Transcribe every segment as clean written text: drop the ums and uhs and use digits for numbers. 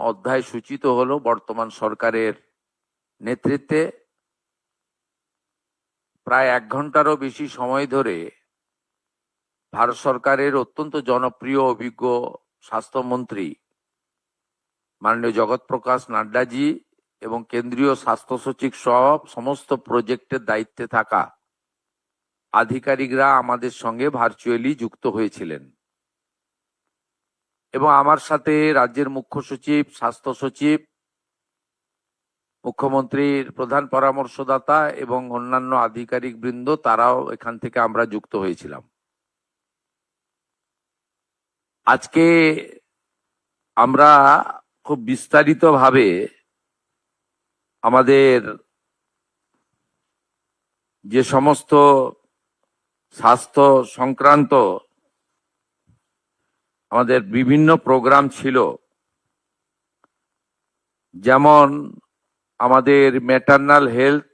অধ্যায় সূচিত হলো বর্তমান সরকারের নেতৃত্বে। প্রায় 1 ঘন্টারও বেশি সময় ধরে ভারত সরকারের অত্যন্ত জনপ্রিয় অভিজ্ঞ স্বাস্থ্যমন্ত্রী মাননীয় জগৎ প্রকাশ নাড্ডাজি এবং কেন্দ্রীয় স্বাস্থ্য সচিব সহ সমস্ত প্রজেক্টের দায়িত্বে থাকা আধিকারিকরা আমাদের সঙ্গে ভার্চুয়ালি যুক্ত হয়েছিলেন এবং আমার সাথে রাজ্যের মুখ্য সচিব, স্বাস্থ্য সচিব, মুখ্যমন্ত্রীর প্রধান পরামর্শদাতা এবং অন্যান্য আধিকারিক বৃন্দ তারাও এখান থেকে আমরা যুক্ত হয়েছিলাম। আজকে আমরা খুব বিস্তারিতভাবে আমাদের যে সমস্ত স্বাস্থ্য সংক্রান্ত আমাদের বিভিন্ন প্রোগ্রাম ছিল, যেমন আমাদের ম্যাটারনাল হেলথ,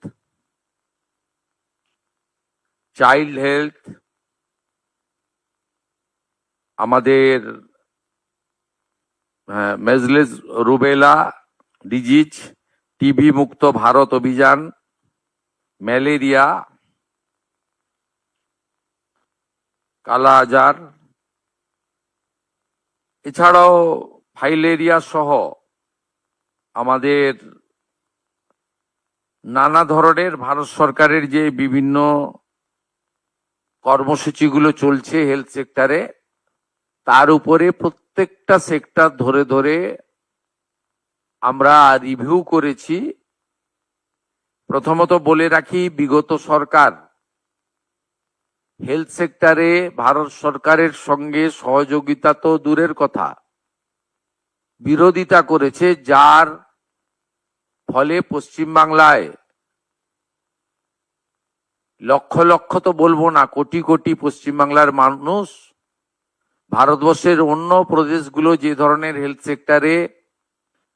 চাইল্ড হেলথ, আমাদের মেজলেস রুবেলা ডিজিজ, টিবি মুক্ত ভারত অভিযান, ম্যালেরিয়া, কালা আজার, এছাড়াও ফাইলেরিয়া সহ আমাদের নানা ধরনের ভারত সরকারের যে বিভিন্ন কর্মসূচিগুলো চলছে হেলথ সেক্টরে, তার উপরে প্রত্যেকটা সেক্টর ধরে ধরে আমরা রিভিউ করেছি। প্রথমত বলে রাখি, বিগত সরকার হেলথ সেক্টরে ভারত সরকারের সঙ্গে সহযোগিতা তো দূরের কথা, বিরোধিতা করেছে, যার ফলে পশ্চিমবাংলায় লক্ষ লক্ষ তো বলবো না, কোটি কোটি পশ্চিমবাংলার মানুষ ভারতবর্ষের অন্য প্রদেশগুলো যে ধরনের হেলথ সেক্টরে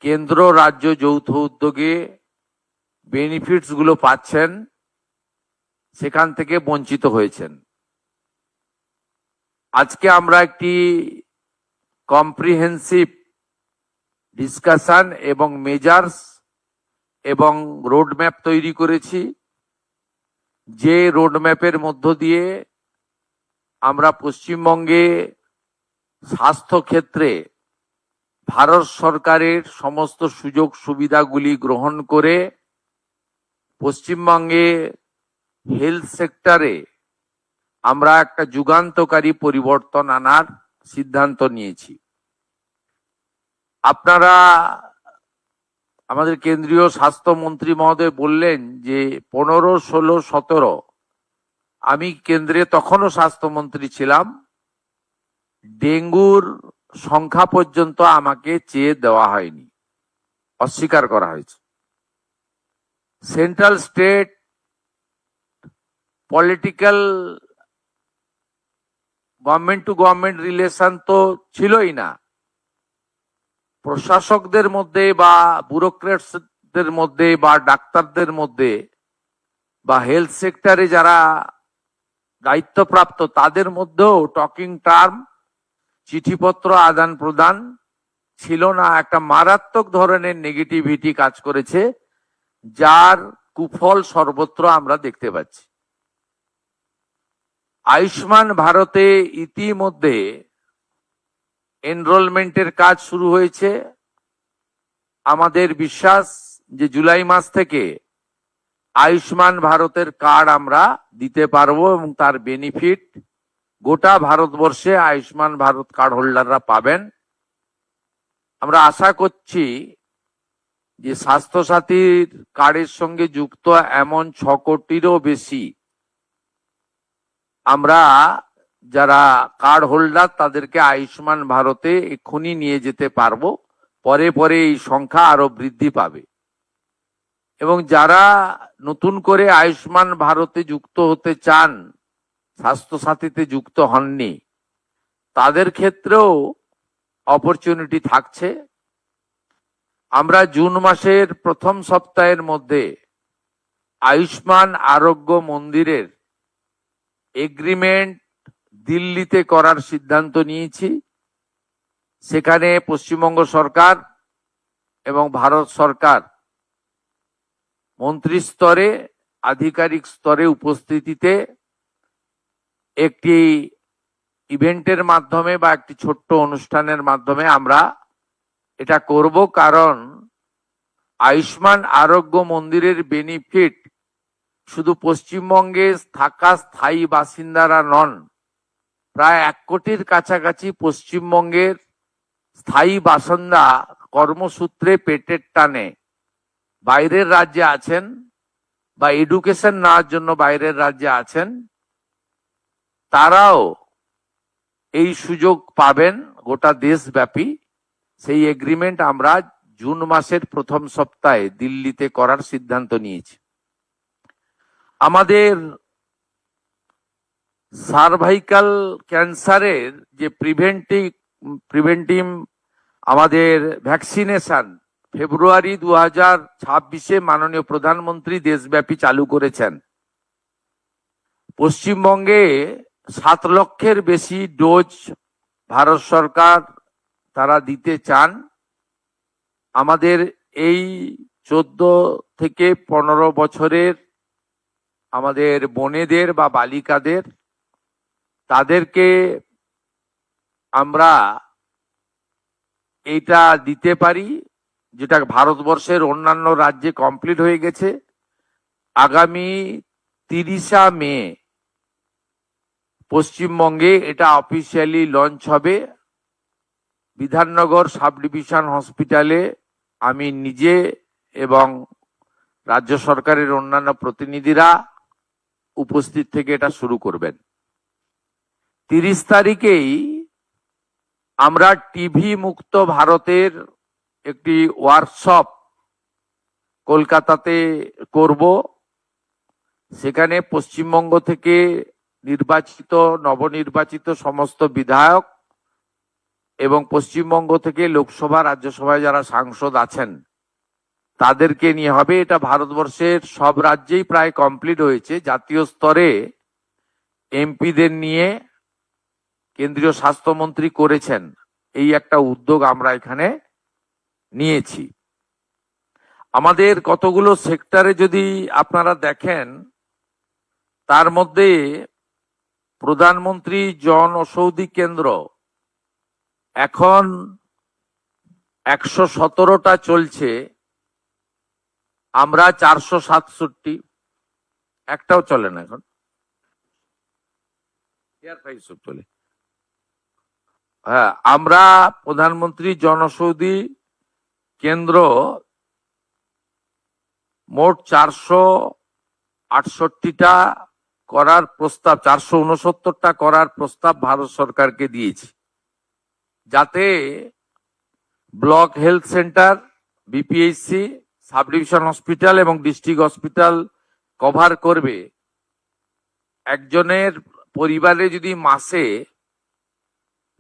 কেন্দ্র রাজ্য যৌথ উদ্যোগে বেনিফিটস গুলো পাচ্ছেন, সেখান থেকে বঞ্চিত হয়েছেন। আজকে আমরা একটি কম্প্রিহেন্সিভ ডিসকাশন এবং মেজার্স এবং রোডম্যাপ তৈরি করেছি, যে রোডম্যাপের মধ্য দিয়ে আমরা পশ্চিমবঙ্গে স্বাস্থ্য ক্ষেত্রে ভারত সরকারের সমস্ত সুযোগ সুবিধাগুলি গ্রহণ করে পশ্চিমবঙ্গে হেলথ সেক্টরে আমরা একটা যুগান্তকারী পরিবর্তন আনার সিদ্ধান্ত নিয়েছি। আপনারা, আমাদের কেন্দ্রীয় স্বাস্থ্যমন্ত্রী মহোদয় বললেন যে 15, 16, 17, আমি কেন্দ্রে তখনও স্বাস্থ্যমন্ত্রী ছিলাম, ডেঙ্গুর সংখ্যা পর্যন্ত আমাকে চেয়ে দেওয়া হয়নি, অস্বীকার করা হয়েছে। Central state political government to government relation তো ছিলই না, প্রশাসকদের মধ্যে বা ব্যুরোক্রেটসদের মধ্যে বা ডাক্তারদের মধ্যে বা হেলথ সেক্টরে যারা দায়িত্বপ্রাপ্ত তাদের মধ্যেও টকিং টার্ম, চিঠিপত্র আদান প্রদান ছিল না। একটা মারাত্মক ধরনের নেগেটিভিটি কাজ করেছে, যার কুফল সর্বত্র আমরা দেখতে পাচ্ছি। আয়ুষ্মান ভারতে ইতিমধ্যে এনরোলমেন্টের কাজ শুরু হয়েছে। আমাদের বিশ্বাস যে জুলাই মাস থেকে আয়ুষ্মান ভারতের কার্ড আমরা দিতে পারবো এবং তার বেনিফিট গোটা ভারতবর্ষে আয়ুষ্মান ভারত কার্ড হোল্ডাররা পাবেন। আমরা আশা করছি যে স্বাস্থ্যসাথীর কার্ডের সঙ্গে যুক্ত এমন 6 কোটিরও বেশি আমরা যারা কার্ড হোল্ডার তাদেরকে আয়ুষ্মান ভারতে এক্ষুনি নিয়ে যেতে পারবো। পরে পরে এই সংখ্যা আরো বৃদ্ধি পাবে এবং যারা নতুন করে আয়ুষ্মান ভারতে যুক্ত হতে চান, স্বাস্থ্যসাথীতে যুক্ত হননি, তাদের ক্ষেত্রেও অপরচুনিটি থাকছে। আমরা জুন মাসের প্রথম সপ্তাহের মধ্যে আয়ুষ্মান আরোগ্য মন্দিরের এগ্রিমেন্ট দিল্লিতে করার সিদ্ধান্ত নিয়েছি। সেখানে পশ্চিমবঙ্গ সরকার এবং ভারত সরকার মন্ত্রী স্তরে, আধিকারিক স্তরে উপস্থিতিতে একটি ইভেন্টের মাধ্যমে বা একটি ছোট্ট অনুষ্ঠানের মাধ্যমে আমরা এটা করব। কারণ আয়ুষ্মান আরোগ্য মন্দিরের বেনিফিট শুধু পশ্চিমবঙ্গে থাকা স্থায়ী বাসিন্দারা নন, প্রায় 1 কোটির কাছাকাছি পশ্চিমবঙ্গের স্থায়ী বাসিন্দা কর্মসূত্রে পেটের টানে বাইরের রাজ্যে আছেন বা এডুকেশন নেওয়ার জন্য বাইরের রাজ্যে আছেন, তারাও এই সুযোগ পাবেন গোটা দেশব্যাপী। সেই এগ্রিমেন্ট আমরা জুন মাসের প্রথম সপ্তাহে দিল্লিতে করার সিদ্ধান্ত নিয়েছি। আমাদের সার্ভাইকাল ক্যান্সারের যে প্রিভেন্টিভ আমাদের ভ্যাকসিনেশন ফেব্রুয়ারি 2026-এ মাননীয় প্রধানমন্ত্রী দেশব্যাপী চালু করেছেন। পশ্চিমবঙ্গে 7 লক্ষের বেশি ডোজ ভারত সরকার তারা দিতে চান। আমাদের এই 14 থেকে 15 বছরের আমাদের বোনেদের বা বালিকাদের, তাদেরকে আমরা এইটা দিতে পারি, যেটা ভারতবর্ষের অন্যান্য রাজ্যে কমপ্লিট হয়ে গেছে। আগামী 30 মে পশ্চিমবঙ্গে এটা অফিসিয়ালি লঞ্চ হবে। বিধাননগর সাব ডিভিশন হসপিটালে আমি নিজে এবং রাজ্য সরকারের অন্যান্য প্রতিনিধিরা উপস্থিত থেকে এটা শুরু করবেন। 30 তারিখেই আমরা টিভি মুক্ত ভারতের একটি ওয়ার্কশপ কলকাতাতে করব। সেখানে পশ্চিমবঙ্গ থেকে নির্বাচিত, নবনির্বাচিত সমস্ত বিধায়ক এবং পশ্চিমবঙ্গ থেকে লোকসভা, রাজ্যসভায় যারা সাংসদ আছেন তাদেরকে নিয়ে হবে। এটা ভারতবর্ষের সব রাজ্যেই প্রায় কমপ্লিট হয়েছে। জাতীয় স্তরে এমপিদের নিয়ে কেন্দ্রীয় স্বাস্থ্যমন্ত্রী করেছেন। এই একটা উদ্যোগ আমরা এখানে নিয়েছি। আমাদের কতগুলো সেক্টরে যদি আপনারা দেখেন, তার মধ্যে প্রধানমন্ত্রী জন ঔষধি কেন্দ্র এখন 117টা চলছে, আমরা 467, একটাও চলে না এখন, চলে। হ্যাঁ, আমরা প্রধানমন্ত্রী জনঔষধি কেন্দ্র মোট 468টা করার প্রস্তাব, 469টা করার প্রস্তাব ভারত সরকারকে দিয়েছি, যাতে block health centre, BPHC, sub division hospital এবং ডিস্ট্রিক্ট হসপিটাল কভার করবে। একজনের পরিবারে যদি মাসে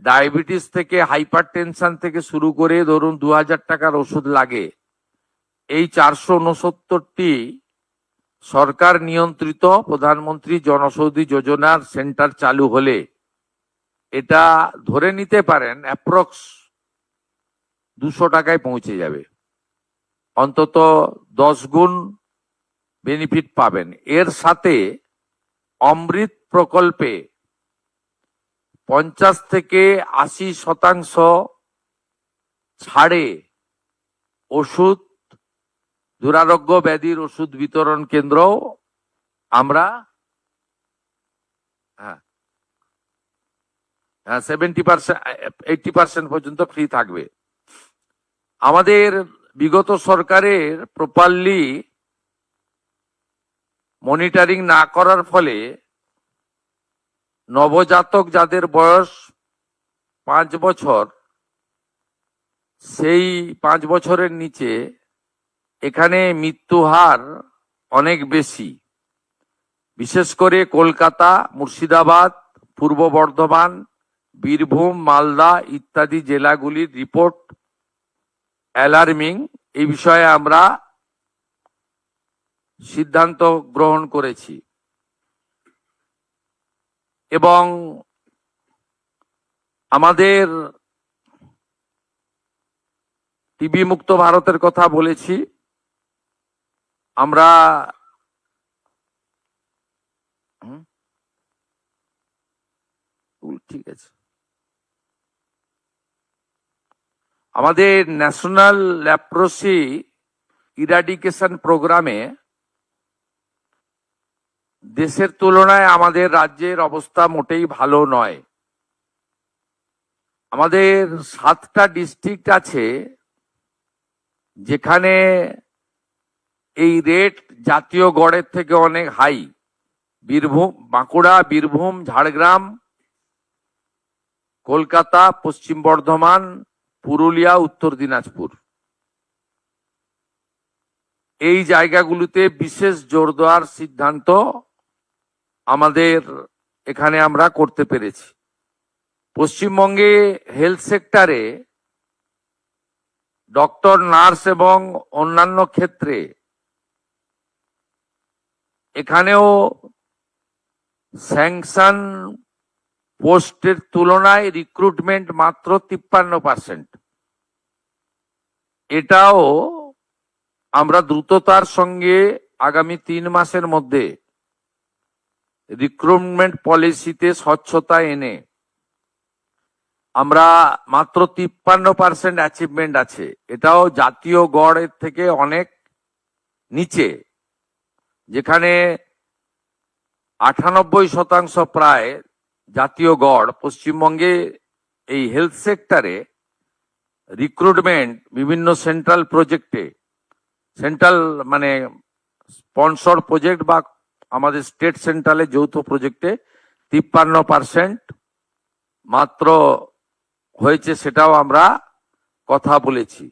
ডায়াবেটিস থেকে হাইপার টেনশন থেকে শুরু করে ধরুন 2000 টাকার ওষুধ লাগে, এই 469টি সরকার নিয়ন্ত্রিত প্রধানমন্ত্রী জনঔষধি যোজনার সেন্টার চালু হলে এটা ধরে নিতে পারেন অ্যাপ্রক্স 200 টাকায় পৌঁছে যাবে। অন্তত 10 গুণ বেনিফিট পাবেন। এর সাথে অমৃত প্রকল্পে 50 থেকে 80% ছাড়ে ওষুধ, দুরারোগ্য ব্যাধির ওষুধ বিতরণ কেন্দ্র আমরা 70%, 80% পর্যন্ত ফ্রি থাকবে। আমাদের বিগত সরকারের প্রপারলি মনিটরিং না করার ফলে নবজাতক যাদের বয়স 5 বছর, সেই 5 বছরের নিচে এখানে মৃত্যু হার অনেক বেশি। বিশেষ করে কলকাতা, মুর্শিদাবাদ, পূর্ব বর্ধমান, বীরভূম, মালদা ইত্যাদি জেলাগুলির রিপোর্ট অ্যালার্মিং। এই বিষয়ে আমরা সিদ্ধান্ত গ্রহণ করেছি এবং আমাদের টিবি মুক্ত ভারতের কথা বলেছি। আমরা ঠিক আছে, আমাদের ন্যাশনাল ল্যাপ্রোসি ইরাডিকেশন প্রোগ্রামে দেশের তুলনায় আমাদের রাজ্যের অবস্থা মোটেই ভালো নয়। আমাদের 7টা ডিস্ট্রিক্ট আছে যেখানে এই রেট জাতীয় গড়ের থেকে অনেক হাই। বীরভূম, বাঁকুড়া, বীরভূম, ঝাড়গ্রাম, কলকাতা, পশ্চিম বর্ধমান, পুরুলিয়া, উত্তর দিনাজপুর, এই জায়গাগুলোতে বিশেষ জোর দেওয়ার সিদ্ধান্ত আমাদের এখানে আমরা করতে পেরেছি। পশ্চিমবঙ্গে হেলথ সেক্টরে ডক্টর, নার্স এবং অন্যান্য ক্ষেত্রে এখানেও স্যাংশন পোস্টের তুলনায় রিক্রুটমেন্ট মাত্র 53%। এটাও আমরা দ্রুততার সঙ্গে আগামী 3 মাসের মধ্যে রিক্রুটমেন্ট পলিসিতে স্বচ্ছতা এনে আমরা মাত্র 53% অ্যাচিভমেন্ট আছে। এটাও জাতীয় গড়ের থেকে অনেক নিচে, যেখানে 98% প্রায় জাতীয় গড়। পশ্চিমবঙ্গে এই হেলথ সেক্টরে রিক্রুটমেন্ট বিভিন্ন সেন্ট্রাল প্রজেক্টে, সেন্ট্রাল মানে স্পন্সর প্রজেক্ট বা আমাদের স্টেট সেন্ট্রালে যৌথ প্রজেক্টে 53% মাত্র হয়েছে, সেটাও আমরা কথা বলেছি।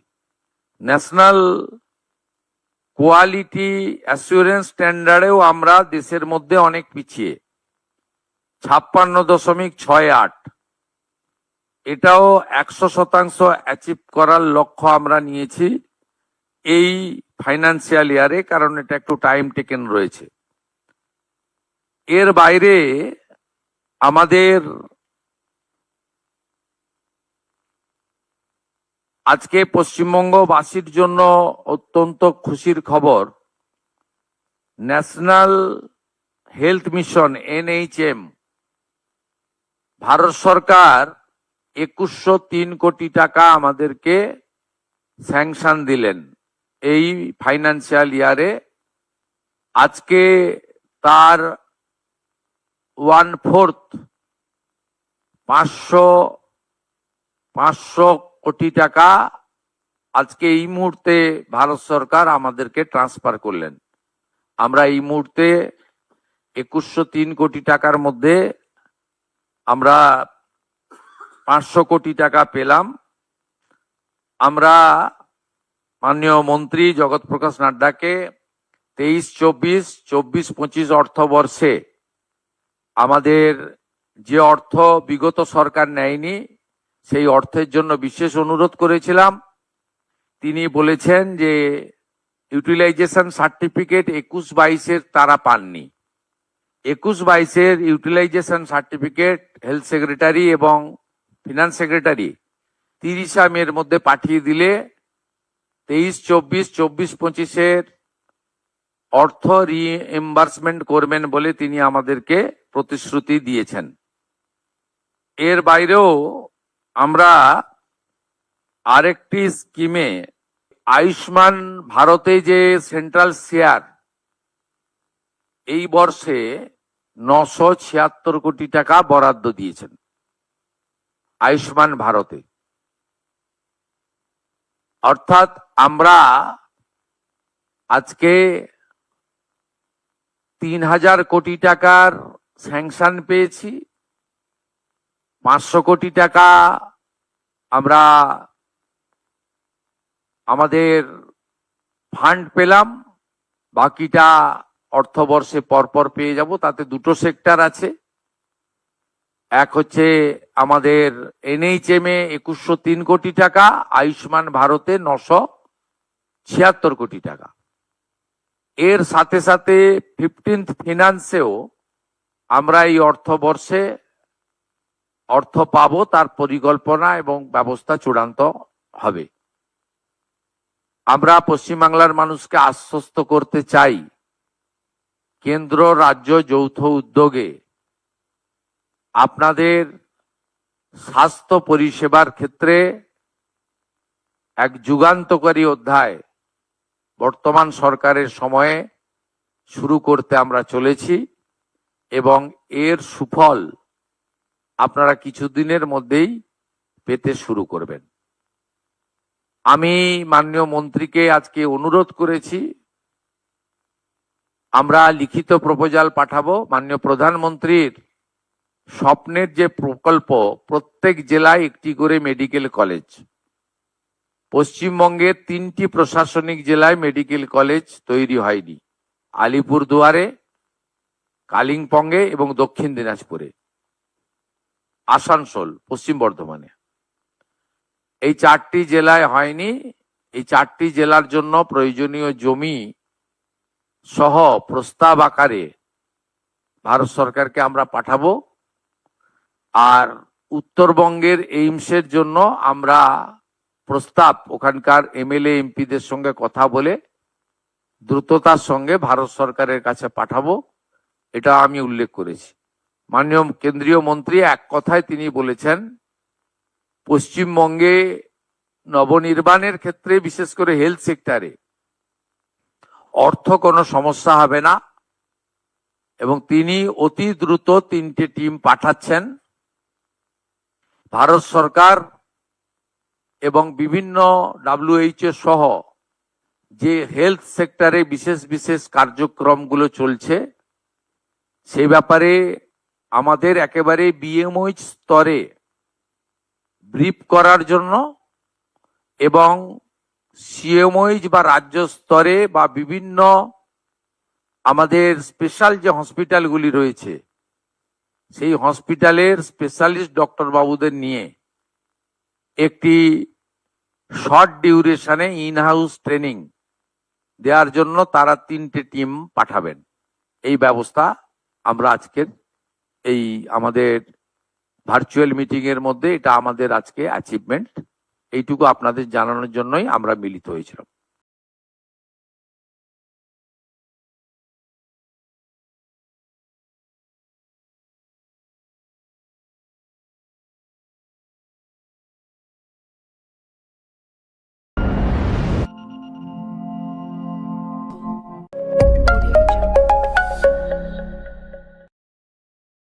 ন্যাশনাল কোয়ালিটি অ্যাসুরেন্স স্ট্যান্ডার্ডেও আমরা দেশের মধ্যে অনেক পিছিয়ে, 56.68। এটাও 100% অ্যাচিভ করার লক্ষ্য আমরা নিয়েছি এই ফাইন্যান্সিয়াল ইয়ারে, কারণ এটা একটু টাইম টেকেন রয়েছে। এর বাইরে আমাদের আজকে পশ্চিমবঙ্গবাসীর জন্য অত্যন্ত খুশির খবর, national health mission NHM Bharat সরকার 2103 কোটি টাকা আমাদেরকে স্যাংশন দিলেন এই ফাইন্যান্সিয়াল ইয়ারে। আজকে তার 1/4 500 কোটি টাকা আজকে এই মুহূর্তে ভারত সরকার আমাদেরকে ট্রান্সফার করলেন। আমরা এই মুহূর্তে 2103 কোটি টাকার মধ্যে আমরা 500 কোটি টাকা পেলাম। আমরা মাননীয় মন্ত্রী জগৎ প্রকাশ নাড্ডাকে 23-24, 24-25 অর্থবর্ষে আমাদের যে অর্থ বিগত সরকার নেয়নি সেই অর্থের জন্য বিশেষ অনুরোধ করেছিলাম। তিনি বলেছেন যে ইউটিলাইজেশন সার্টিফিকেট 21-22 তারা পাননি। 21-22 ইউটিলাইজেশন সার্টিফিকেট হেলথ সেক্রেটারি এবং ফিনান্স সেক্রেটারি 30 মের মধ্যে পাঠিয়ে দিলে 23-24, 24-25 অর্থ রিএম্বার্সমেন্ট করবেন বলে তিনি আমাদেরকে প্রতিশ্রুতি দিয়েছেন। এর বাইরেও আমরা আরেকটি স্কিমে আয়ুষ্মান ভারতে যে সেন্ট্রাল শেয়ার এই বর্ষে 976 কোটি টাকা বরাদ্দ দিয়েছেন আয়ুষ্মান ভারতে। অর্থাৎ আমরা আজকে 3000 কোটি টাকার স্যাংশন পেয়েছি, 500 কোটি টাকা আমরা আমাদের ফান্ড পেলাম, বাকিটা অর্থবর্ষে পরপর পেয়ে যাব। তাতে দুটো সেক্টর আছে, এক হচ্ছে আমাদের NHM এ 2103 কোটি টাকা, আয়ুষ্মান ভারতে 976 কোটি টাকা। এর সাথে সাথে 15th ফিনান্সেও আমরা এই অর্থবর্ষে অর্থ পাবো, তার পরিকল্পনা এবং ব্যবস্থা চূড়ান্ত হবে। আমরা পশ্চিমবাংলার মানুষকে আশ্বস্ত করতে চাই, কেন্দ্র রাজ্য যৌথ উদ্যোগে আপনাদের স্বাস্থ্য পরিষেবার ক্ষেত্রে এক যুগান্তকারী অধ্যায় বর্তমান সরকারের সময়ে শুরু করতে আমরা চলেছি এবং এর সুফল আপনারা কিছুদিনের মধ্যেই পেতে শুরু করবেন। আমি মাননীয় মন্ত্রীকে আজকে অনুরোধ করেছি, আমরা লিখিত প্রপোজাল পাঠাবো। মাননীয় প্রধানমন্ত্রীর স্বপ্নের যে প্রকল্প, প্রত্যেক জেলায় একটি করে মেডিকেল কলেজ, পশ্চিমবঙ্গের 3টি প্রশাসনিক জেলায় মেডিকেল কলেজ তৈরি হয়নি, আলিপুরদুয়ারে, কালিম্পংয়ে এবং দক্ষিণ দিনাজপুরে, আসানসোল, পশ্চিম বর্ধমানে। এই 4টি জেলায় হয়নি। এই 4টি জেলার জন্য প্রয়োজনীয় জমি সহ প্রস্তাব আকারে ভারত সরকারকে আমরা পাঠাবো। আর উত্তরবঙ্গের এইমসের জন্য আমরা প্রস্তাব ওখানকার এমএলএ এমপিদের সঙ্গে কথা বলে দ্রুততার সঙ্গে ভারত সরকারের কাছে পাঠাবো, এটা আমি উল্লেখ করেছি। মাননীয় কেন্দ্রীয় মন্ত্রী এক কথায় তিনি বলেছেন, পশ্চিমবঙ্গে নবনির্মাণের ক্ষেত্রে বিশেষ করে হেলথ সেক্টরে অর্থ কোনো সমস্যা হবে না এবং তিনি অতি দ্রুত 3টে টিম পাঠাচ্ছেন। ভারত সরকার এবং বিভিন্ন WHO সহ যে হেলথ সেক্টরে বিশেষ বিশেষ কার্যক্রমগুলো চলছে সেই ব্যাপারে আমাদের একেবারে BMOH স্তরে ব্রিফ করার জন্য এবং CMOH বা রাজ্য স্তরে বা বিভিন্ন আমাদের স্পেশাল যে হসপিটালগুলি রয়েছে সেই হসপিটালের স্পেশালিস্ট ডক্টর বাবুদের নিয়ে একটি শর্ট ডিউরেশনে ইন হাউস ট্রেনিং দেওয়ার জন্য তারা 3টে টিম পাঠাবেন। এই ব্যবস্থা আমরা আজকের এই আমাদের ভার্চুয়াল মিটিং এর মধ্যে এটা আমাদের আজকে অ্যাচিভমেন্ট। এইটুকু আপনাদের জানানোর জন্যই আমরা মিলিত হয়েছিলাম।